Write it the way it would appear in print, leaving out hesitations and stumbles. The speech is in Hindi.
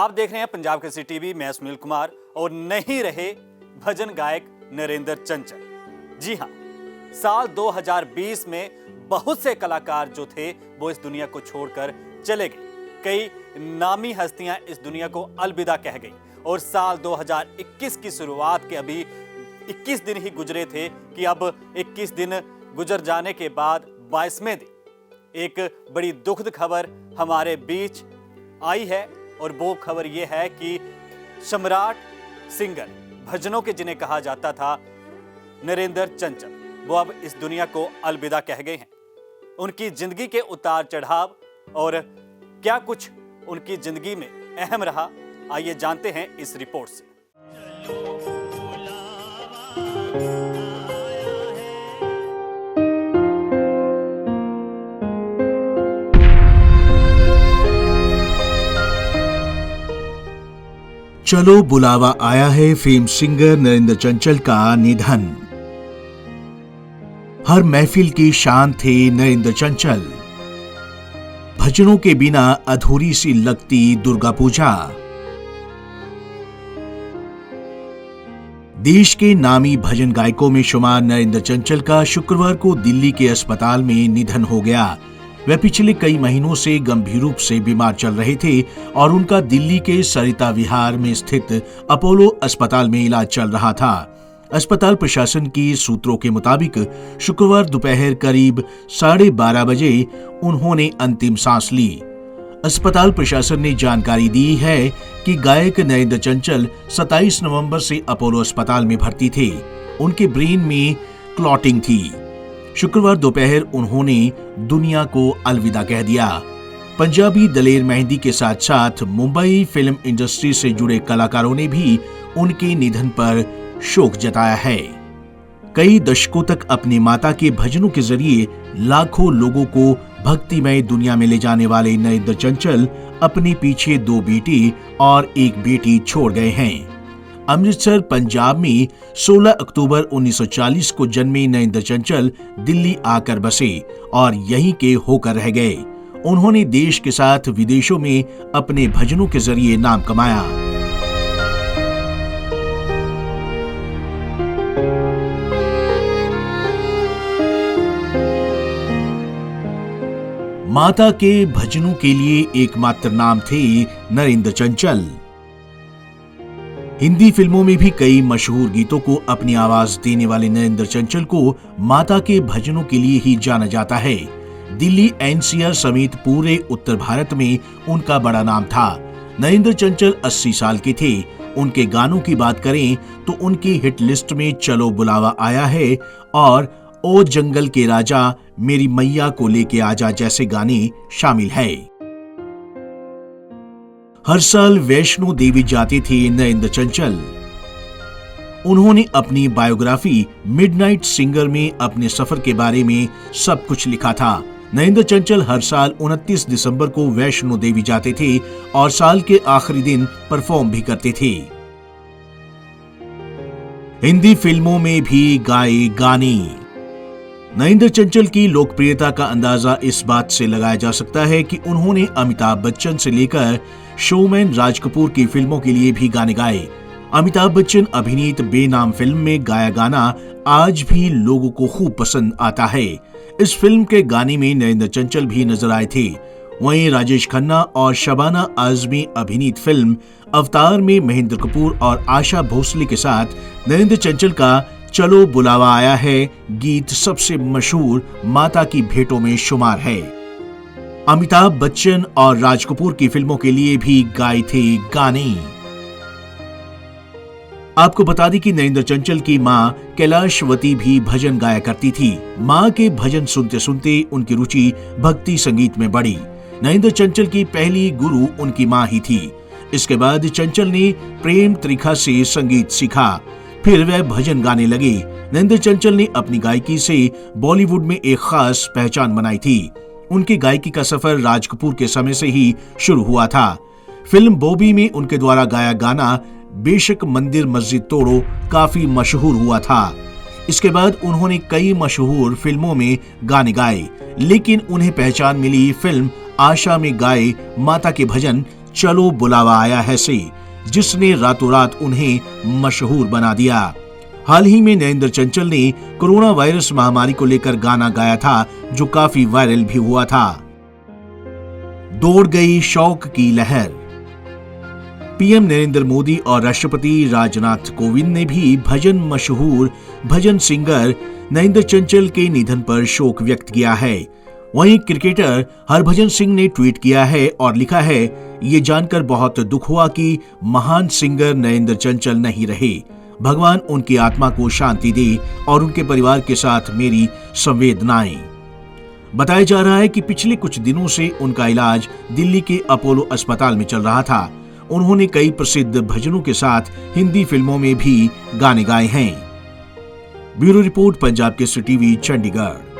आप देख रहे हैं पंजाब केसरी टीवी। मैं सुनील कुमार और नहीं रहे भजन गायक नरेंद्र चंचल। जी हां, साल 2020 में बहुत से कलाकार जो थे वो इस दुनिया को छोड़कर चले गए। कई नामी हस्तियां इस दुनिया को अलविदा कह गई और साल 2021 की शुरुआत के अभी 21 दिन ही गुजरे थे कि अब 21 दिन गुजर जाने के बाद 22वें दिन एक बड़ी दुखद खबर हमारे बीच आई है। और वो खबर ये है कि सम्राट सिंगर, भजनों के जिन्हें कहा जाता था, नरेंद्र चंचल, वो अब इस दुनिया को अलविदा कह गए हैं। उनकी जिंदगी के उतार चढ़ाव और क्या कुछ उनकी जिंदगी में अहम रहा, आइए जानते हैं इस रिपोर्ट से। चलो बुलावा आया है। फेम सिंगर नरेंद्र चंचल का निधन। हर महफिल की शान थे नरेंद्र चंचल। भजनों के बिना अधूरी सी लगती दुर्गा पूजा। देश के नामी भजन गायकों में शुमार नरेंद्र चंचल का शुक्रवार को दिल्ली के अस्पताल में निधन हो गया। वे पिछले कई महीनों से गंभीर रूप से बीमार चल रहे थे और उनका दिल्ली के सरिता विहार में स्थित अपोलो अस्पताल में इलाज चल रहा था। अस्पताल प्रशासन की सूत्रों के मुताबिक शुक्रवार दोपहर करीब 12:30 बजे उन्होंने अंतिम सांस ली। अस्पताल प्रशासन ने जानकारी दी है कि गायक नरेंद्र चंचल 27 नवंबर से अपोलो अस्पताल में भर्ती थे। उनके ब्रेन में क्लॉटिंग थी। शुक्रवार दोपहर उन्होंने दुनिया को अलविदा कह दिया। पंजाबी दलेर मेहंदी के साथ साथ मुंबई फिल्म इंडस्ट्री से जुड़े कलाकारों ने भी उनके निधन पर शोक जताया है। कई दशकों तक अपनी माता के भजनों के जरिए लाखों लोगों को भक्तिमय दुनिया में ले जाने वाले नरेंद्र चंचल अपने पीछे 2 बेटे और 1 बेटी छोड़ गए हैं। अमृतसर, पंजाब में 16 अक्टूबर 1940 को जन्मे नरेंद्र चंचल दिल्ली आकर बसे और यहीं के होकर रह गए। उन्होंने देश के साथ विदेशों में अपने भजनों के जरिए नाम कमाया। माता के भजनों के लिए एकमात्र नाम थे नरेंद्र चंचल। हिंदी फिल्मों में भी कई मशहूर गीतों को अपनी आवाज देने वाले नरेंद्र चंचल को माता के भजनों के लिए ही जाना जाता है। दिल्ली एनसीआर समेत पूरे उत्तर भारत में उनका बड़ा नाम था। नरेंद्र चंचल 80 साल के थे। उनके गानों की बात करें तो उनकी हिट लिस्ट में चलो बुलावा आया है और ओ जंगल के राजा, मेरी मैया को लेके आजा जैसे गाने शामिल है। हर साल वैष्णो देवी जाते थे नरेंद्र चंचल। उन्होंने अपनी बायोग्राफी मिडनाइट सिंगर में अपने सफर के बारे में सब कुछ लिखा था। नरेंद्र चंचल हर साल 29 दिसंबर को वैष्णो देवी जाते थे और साल के आखिरी दिन परफॉर्म भी करते थे। हिंदी फिल्मों में भी गाए गाने। नरेंद्र चंचल की लोकप्रियता का अंदाजा इस बात से लगाया जा सकता है कि उन्होंने अमिताभ बच्चन से लेकर शोमैन राज कपूर की फिल्मों के लिए भी गाने गाए। अमिताभ बच्चन अभिनीत बेनाम फिल्म में गाया गाना आज भी लोगों को खूब पसंद आता है। इस फिल्म के गाने में नरेंद्र चंचल भी नजर आए थे। वहीं राजेश खन्ना और शबाना आजमी अभिनीत फिल्म अवतार में महेंद्र कपूर और आशा भोसले के साथ नरेंद्र चंचल का चलो बुलावा आया है गीत सबसे मशहूर माता की भेंटों में शुमार है। अमिताभ बच्चन और राज कपूर की फिल्मों के लिए भी गाए थे गाने। आपको बता दें कि नरेंद्र चंचल की मां कैलाशवती भी भजन गाया करती थी। मां के भजन सुनते सुनते उनकी रुचि भक्ति संगीत में बढ़ी। नरेंद्र चंचल की पहली गुरु उनकी मां ही थी। इसके बाद चंचल ने प्रेम त्रिखा से संगीत सीखा। फिर वह भजन गाने लगे। नरेंद्र चंचल ने अपनी गायकी से बॉलीवुड में एक खास पहचान बनाई थी। उनकी गायकी का सफर राज कपूर के समय से ही शुरू हुआ था। फिल्म बॉबी में उनके द्वारा गाया गाना बेशक मंदिर मस्जिद तोड़ो काफी मशहूर हुआ था। इसके बाद उन्होंने कई मशहूर फिल्मों में गाने गाए, लेकिन उन्हें पहचान मिली फिल्म आशा में गाए माता के भजन चलो बुलावा आया है से, जिसने रातों रात उन्हें मशहूर बना दिया। हाल ही में नरेंद्र चंचल ने कोरोना वायरस महामारी को लेकर गाना गाया था, जो काफी वायरल भी हुआ था। दौड़ गई शौक की लहर। पीएम नरेंद्र मोदी और राष्ट्रपति राजनाथ कोविंद ने भी मशहूर भजन सिंगर नरेंद्र चंचल के निधन पर शोक व्यक्त किया है। वहीं क्रिकेटर हरभजन सिंह ने ट्वीट किया है और लिखा है, ये जानकर बहुत दुख हुआ कि महान सिंगर नरेंद्र चंचल नहीं रहे। भगवान उनकी आत्मा को शांति दे और उनके परिवार के साथ मेरी संवेदनाएं। बताया जा रहा है कि पिछले कुछ दिनों से उनका इलाज दिल्ली के अपोलो अस्पताल में चल रहा था। उन्होंने कई प्रसिद्ध भजनों के साथ हिंदी फिल्मों में भी गाने गाए हैं। Bureau report, Punjab Kesari TV, Chandigarh.